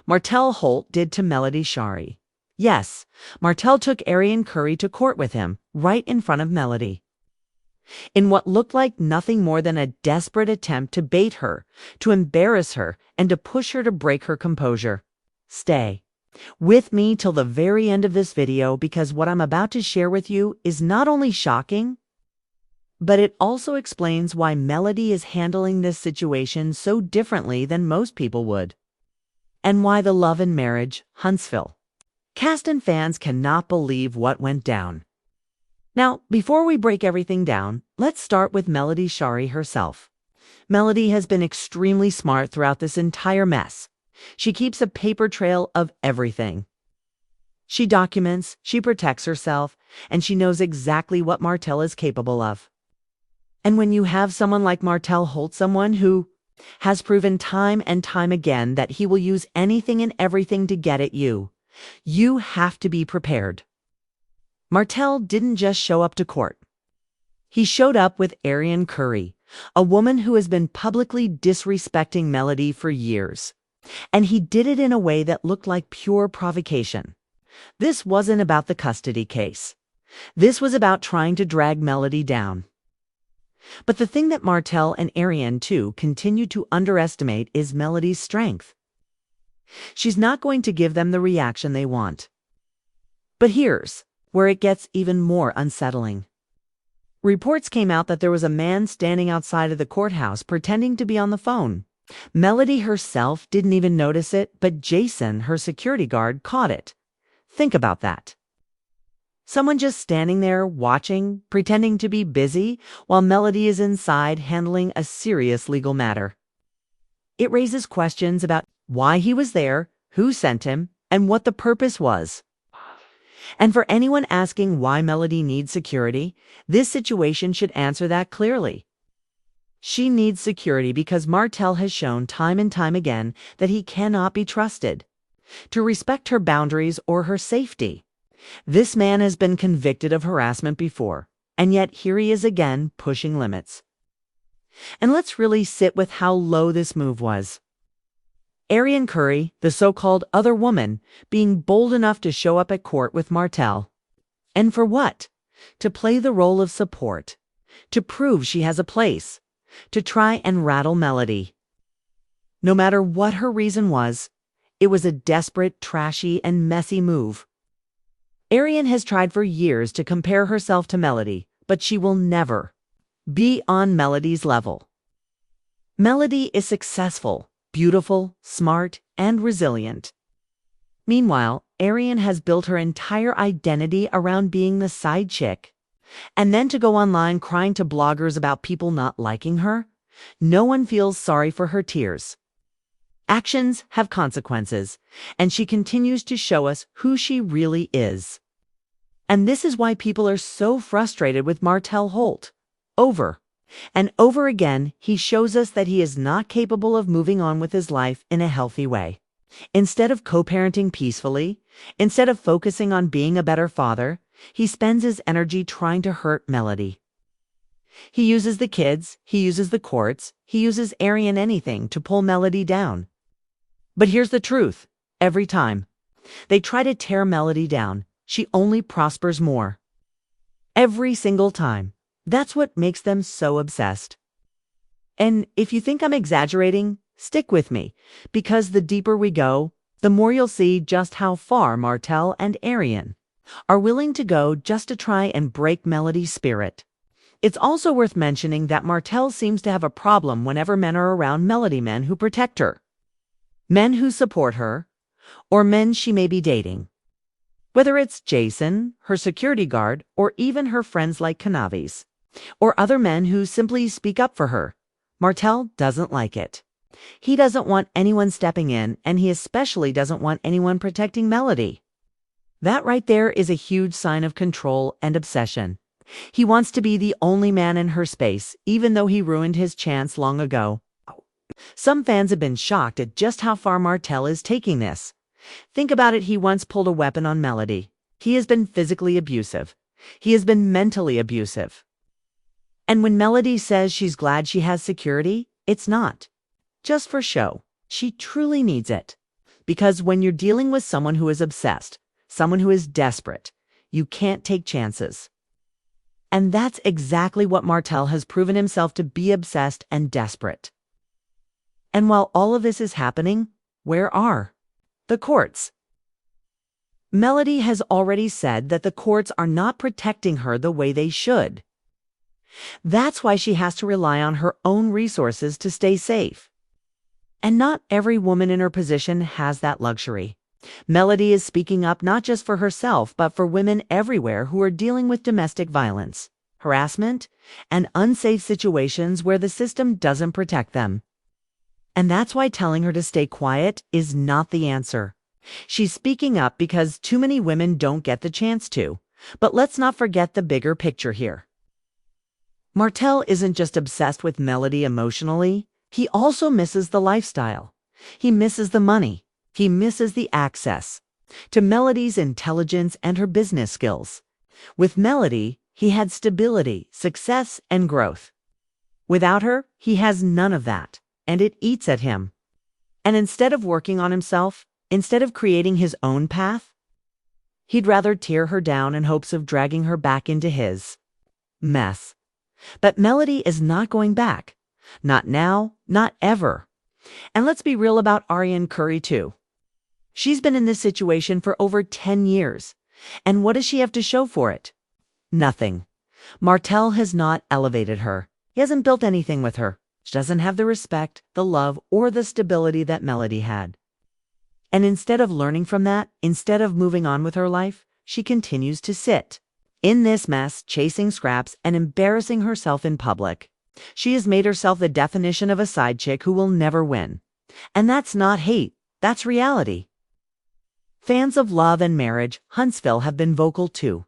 Martell Holt did to Melody Shari. Yes, Martell took Arian Curry to court with him, right in front of Melody. In what looked like nothing more than a desperate attempt to bait her, to embarrass her, and to push her to break her composure. Stay with me till the very end of this video, because what I'm about to share with you is not only shocking, but it also explains why Melody is handling this situation so differently than most people would. And why the Love and Marriage, Huntsville. Cast and fans cannot believe what went down. Now, before we break everything down, let's start with Melody Shari herself. Melody has been extremely smart throughout this entire mess. She keeps a paper trail of everything. She documents, she protects herself, and she knows exactly what Martell is capable of. And when you have someone like Martell Holt, someone who has proven time and time again that he will use anything and everything to get at you, you have to be prepared. Martell didn't just show up to court. He showed up with Arian Curry, a woman who has been publicly disrespecting Melody for years. And he did it in a way that looked like pure provocation. This wasn't about the custody case. This was about trying to drag Melody down. But the thing that Martell and Arian, too, continue to underestimate is Melody's strength. She's not going to give them the reaction they want. But here's where it gets even more unsettling. Reports came out that there was a man standing outside of the courthouse pretending to be on the phone. Melody herself didn't even notice it, but Jason, her security guard, caught it. Think about that. Someone just standing there watching, pretending to be busy, while Melody is inside handling a serious legal matter. It raises questions about why he was there, who sent him, and what the purpose was. And for anyone asking why Melody needs security, this situation should answer that clearly. She needs security because Martell has shown time and time again that he cannot be trusted to respect her boundaries or her safety. This man has been convicted of harassment before, and yet here he is again pushing limits. And let's really sit with how low this move was. Arian Curry, the so-called other woman, being bold enough to show up at court with Martell. And for what? To play the role of support, to prove she has a place, to try and rattle Melody. No matter what her reason was, it was a desperate, trashy, and messy move. Arian has tried for years to compare herself to Melody, but she will never be on Melody's level. Melody is successful, beautiful, smart, and resilient. Meanwhile, Arian has built her entire identity around being the side chick. And then to go online crying to bloggers about people not liking her, no one feels sorry for her tears. Actions have consequences, and she continues to show us who she really is. And this is why people are so frustrated with Martell Holt. Over and over again, he shows us that he is not capable of moving on with his life in a healthy way. Instead of co-parenting peacefully, instead of focusing on being a better father, he spends his energy trying to hurt Melody. He uses the kids, he uses the courts, he uses Arian anything to pull Melody down. But here's the truth. Every time they try to tear Melody down, she only prospers more. Every single time. That's what makes them so obsessed. And if you think I'm exaggerating, stick with me, because the deeper we go, the more you'll see just how far Martell and Arian are willing to go just to try and break Melody's spirit. It's also worth mentioning that Martell seems to have a problem whenever men are around Melody, men who protect her, men who support her, or men she may be dating. Whether it's Jason, her security guard, or even her friends like Canavis, or other men who simply speak up for her, Martell doesn't like it. He doesn't want anyone stepping in, and he especially doesn't want anyone protecting Melody. That right there is a huge sign of control and obsession. He wants to be the only man in her space, even though he ruined his chance long ago. Some fans have been shocked at just how far Martell is taking this. Think about it. He once pulled a weapon on Melody. He has been physically abusive. He has been mentally abusive. And when Melody says she's glad she has security, it's not just for show. She truly needs it. Because when you're dealing with someone who is obsessed, someone who is desperate, you can't take chances. And that's exactly what Martell has proven himself to be: obsessed and desperate. And while all of this is happening, where are the courts? Melody has already said that the courts are not protecting her the way they should. That's why she has to rely on her own resources to stay safe. And not every woman in her position has that luxury. Melody is speaking up not just for herself, but for women everywhere who are dealing with domestic violence, harassment, and unsafe situations where the system doesn't protect them. And that's why telling her to stay quiet is not the answer. She's speaking up because too many women don't get the chance to. But let's not forget the bigger picture here. Martell isn't just obsessed with Melody emotionally. He also misses the lifestyle. He misses the money. He misses the access to Melody's intelligence and her business skills. With Melody, he had stability, success, and growth. Without her, he has none of that, and it eats at him. And instead of working on himself, instead of creating his own path, he'd rather tear her down in hopes of dragging her back into his mess. But Melody is not going back. Not now, not ever. And let's be real about Ariane Curry, too. She's been in this situation for over 10 years. And what does she have to show for it? Nothing. Martell has not elevated her. He hasn't built anything with her. She doesn't have the respect, the love, or the stability that Melody had. And instead of learning from that, instead of moving on with her life, she continues to sit in this mess, chasing scraps and embarrassing herself in public. She has made herself the definition of a side chick who will never win. And that's not hate, that's reality. Fans of Love and Marriage, Huntsville have been vocal too.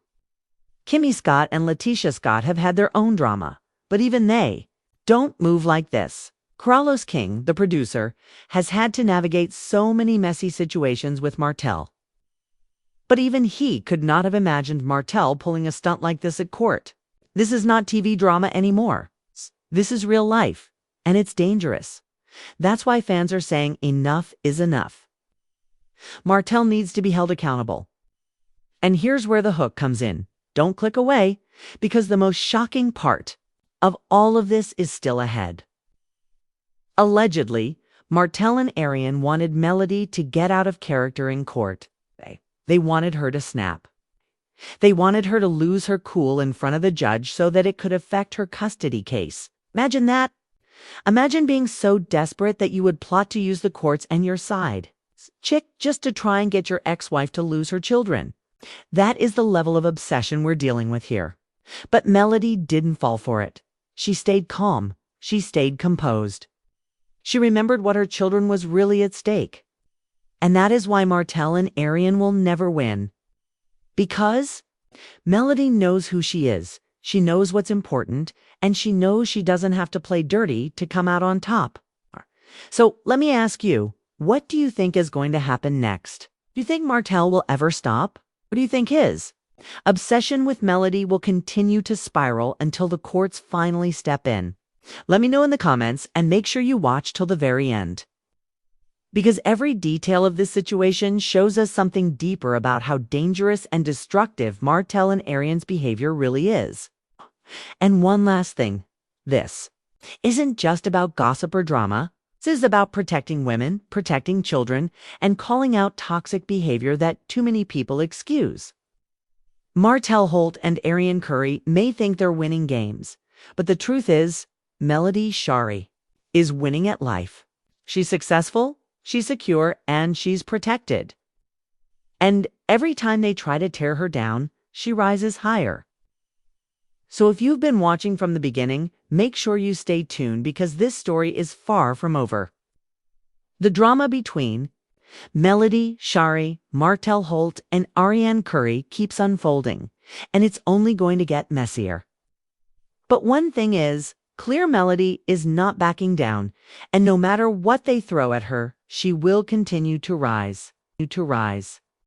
Kimmy Scott and Letitia Scott have had their own drama, but even they don't move like this. Carlos King, the producer, has had to navigate so many messy situations with Martell. But even he could not have imagined Martell pulling a stunt like this at court. This is not TV drama anymore. This is real life, and it's dangerous. That's why fans are saying enough is enough. Martell needs to be held accountable. And here's where the hook comes in. Don't click away, because the most shocking part of all of this is still ahead. Allegedly, Martell and Ariane wanted Melody to get out of character in court. They wanted her to snap. They wanted her to lose her cool in front of the judge so that it could affect her custody case. Imagine that. Imagine being so desperate that you would plot to use the courts and your side chick just to try and get your ex-wife to lose her children. That is the level of obsession we're dealing with here. But Melody didn't fall for it. She stayed calm. She stayed composed. She remembered what her children was really at stake. And that is why Martell and Ariane will never win. Because Melody knows who she is. She knows what's important, and she knows she doesn't have to play dirty to come out on top. So let me ask you, what do you think is going to happen next? Do you think Martell will ever stop? What do you think his obsession with Melody will continue to spiral until the courts finally step in? Let me know in the comments, and make sure you watch till the very end. Because every detail of this situation shows us something deeper about how dangerous and destructive Martell and Ariane's behavior really is. And one last thing, this isn't just about gossip or drama. This is about protecting women, protecting children, and calling out toxic behavior that too many people excuse. Martell Holt and Ariane Curry may think they're winning games, but the truth is, Melody Shari is winning at life. She's successful, she's secure, and she's protected. And every time they try to tear her down, she rises higher. So if you've been watching from the beginning, make sure you stay tuned, because this story is far from over. The drama between Melody Shari, Martell Holt, and Ariane Curry keeps unfolding, and it's only going to get messier. But one thing is clear: Melody is not backing down, and no matter what they throw at her, she will continue to rise.